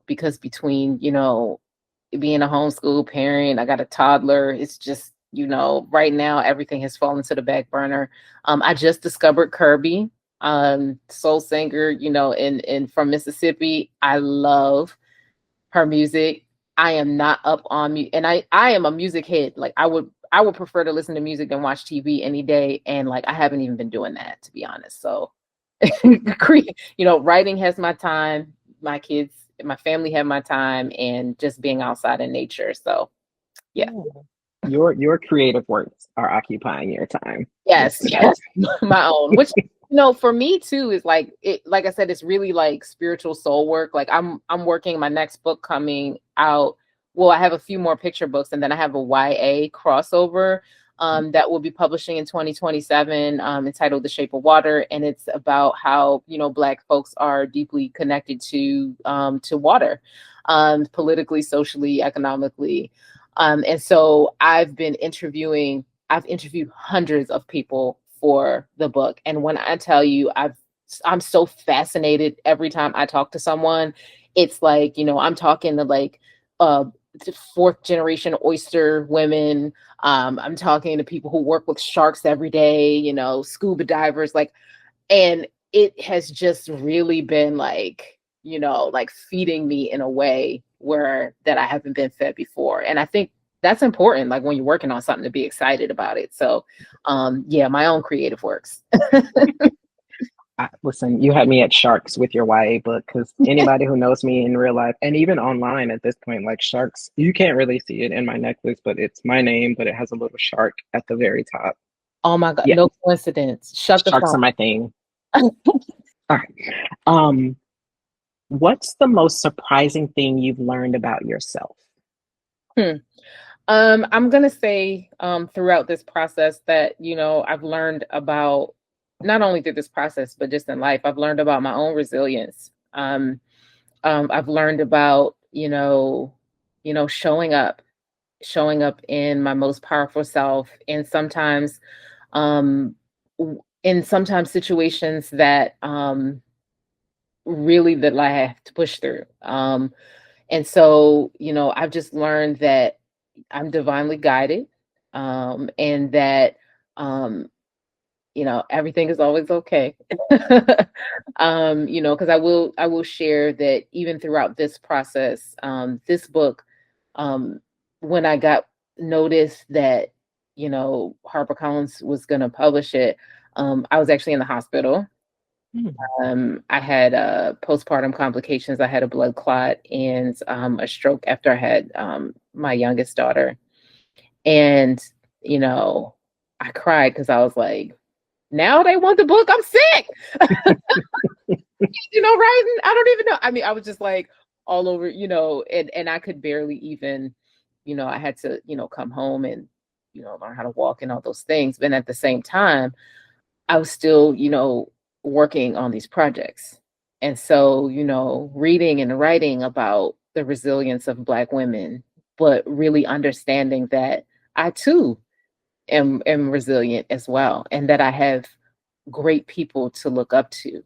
Because between, being a homeschool parent, I got a toddler. It's just, right now everything has fallen to the back burner. I just discovered Kirby, soul singer, in from Mississippi. I love her music. I am not up on and I am a music head. Like I I would prefer to listen to music than watch TV any day. And like, I haven't even been doing that, to be honest. So, writing has my time, my kids, my family have my time, and just being outside in nature. So, yeah. Your creative works are occupying your time. Yes, my own. Which, for me too is like it. Like I said, it's really like spiritual soul work. Like I'm working my next book coming out. Well, I have a few more picture books, and then I have a YA crossover that will be publishing in 2027, entitled "The Shape of Water," and it's about how Black folks are deeply connected to water, politically, socially, economically, and so I've interviewed hundreds of people for the book, and when I tell you, I'm so fascinated every time I talk to someone. It's like I'm talking to like fourth generation oyster women. I'm talking to people who work with sharks every day, scuba divers, and it has just really been like, like feeding me in a way that I haven't been fed before. And I think that's important, like when you're working on something, to be excited about it. So my own creative works. Listen, you had me at sharks with your YA book, because anybody who knows me in real life and even online at this point, like sharks, you can't really see it in my necklace, but it's my name, but it has a little shark at the very top. Oh my God, Yeah. no coincidence. Shut the Sharks phone. are my thing. All right. What's the most surprising thing you've learned about yourself? I'm gonna say throughout this process that I've learned about, not only through this process but just in life, I've learned about my own resilience. I've learned about showing up in my most powerful self, and sometimes in situations that really that I have to push through. And so I've just learned that I'm divinely guided, and that everything is always okay. Because I will share that even throughout this process, this book, when I got notice that HarperCollins was going to publish it, I was actually in the hospital. I had postpartum complications. I had a blood clot and a stroke after I had my youngest daughter. And, I cried because I was like, now they want the book. I'm sick. Writing. I don't even know. I mean, I was just like all over, and I could barely even, I had to, come home and, learn how to walk and all those things. But at the same time, I was still, working on these projects. And so, reading and writing about the resilience of Black women, but really understanding that I too am resilient as well, and that I have great people to look up to,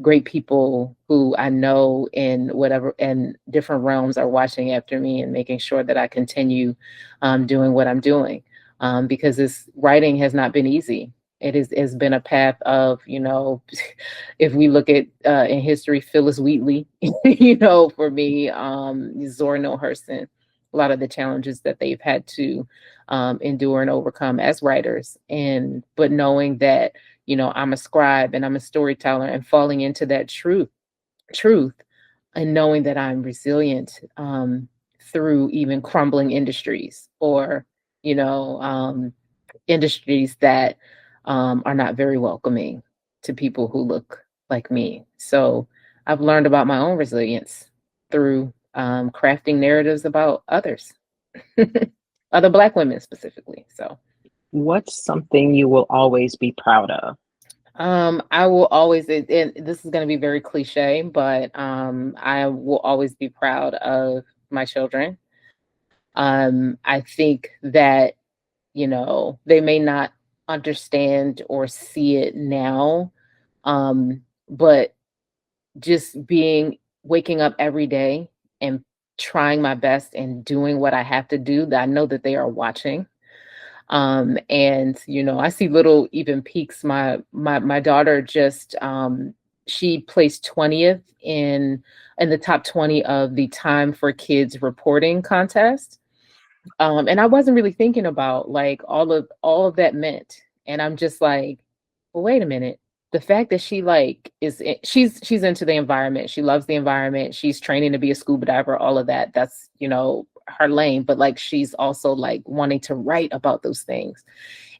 great people who I know in different realms are watching after me and making sure that I continue doing what I'm doing, because this writing has not been easy. It's been a path of, if we look at in history, Phyllis Wheatley, for me, Zora Neale Hurston, a lot of the challenges that they've had to endure and overcome as writers. But knowing that, I'm a scribe and I'm a storyteller, and falling into that truth, and knowing that I'm resilient through even crumbling industries, or, industries that are not very welcoming to people who look like me. So I've learned about my own resilience through crafting narratives about others, other Black women specifically. So, what's something you will always be proud of? I will always, and this is going to be very cliche, but I will always be proud of my children. I think that, they may not understand or see it now, but just waking up every day and trying my best and doing what I have to do, that I know that they are watching. And I see little even peaks. My daughter just she placed 20th in the top 20 of the Time for Kids reporting contest. And I wasn't really thinking about like all of that meant. And I'm just like, well, wait a minute. The fact that she like she's into the environment. She loves the environment. She's training to be a scuba diver, all of that. That's, her lane, but like she's also like wanting to write about those things.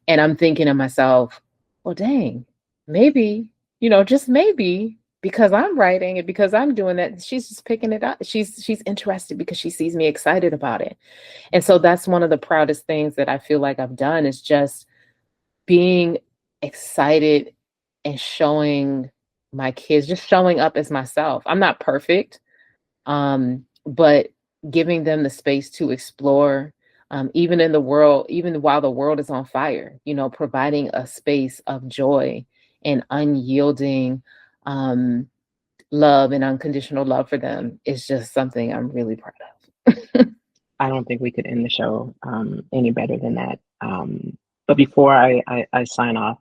And I'm thinking to myself, well, dang, maybe, just maybe because I'm writing and because I'm doing that, she's just picking it up. She's interested because she sees me excited about it. And so that's one of the proudest things that I feel like I've done is just being excited and showing my kids, just showing up as myself. I'm not perfect, but giving them the space to explore, even in the world, even while the world is on fire, providing a space of joy and unyielding love and unconditional love for them is just something I'm really proud of. I don't think we could end the show any better than that. But before I sign off,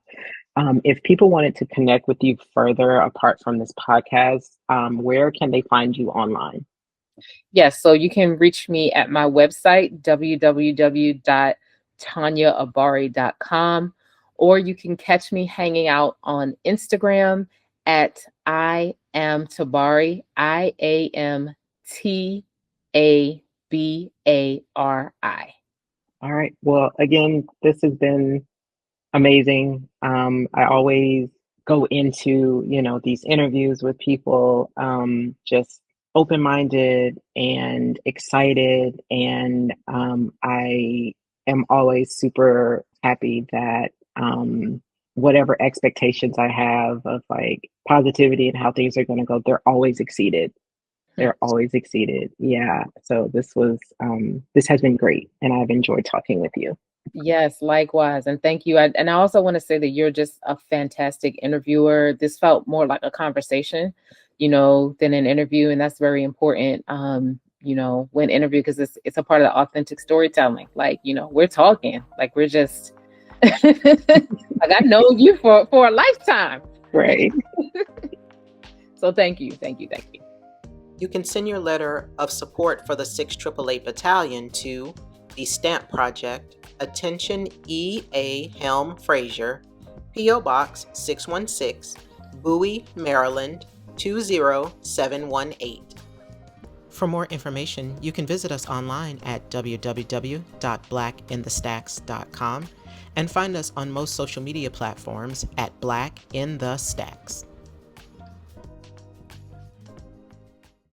if people wanted to connect with you further apart from this podcast, where can they find you online? Yes, so you can reach me at my website, www.tonyaabari.com, or you can catch me hanging out on Instagram at I am Tabari, IAMTABARI. All right. Well, again, this has been amazing. I always go into, these interviews with people just open-minded and excited. And I am always super happy that whatever expectations I have of like positivity and how things are going to go, they're always exceeded. They're always exceeded. Yeah. So this has been great. And I've enjoyed talking with you. Yes, likewise. And thank you. And I also want to say that you're just a fantastic interviewer. This felt more like a conversation, than an interview. And that's very important, when interview, because it's a part of the authentic storytelling. Like, we're talking, like we're just like I know you for a lifetime. Right. So thank you. Thank you. Thank you. You can send your letter of support for the 6th AAA Battalion to the Stamp Project, Attention E.A. Helm-Frazier, P.O. Box 616, Bowie, Maryland 20718. For more information, you can visit us online at www.blackinthestacks.com and find us on most social media platforms at Black in the Stacks.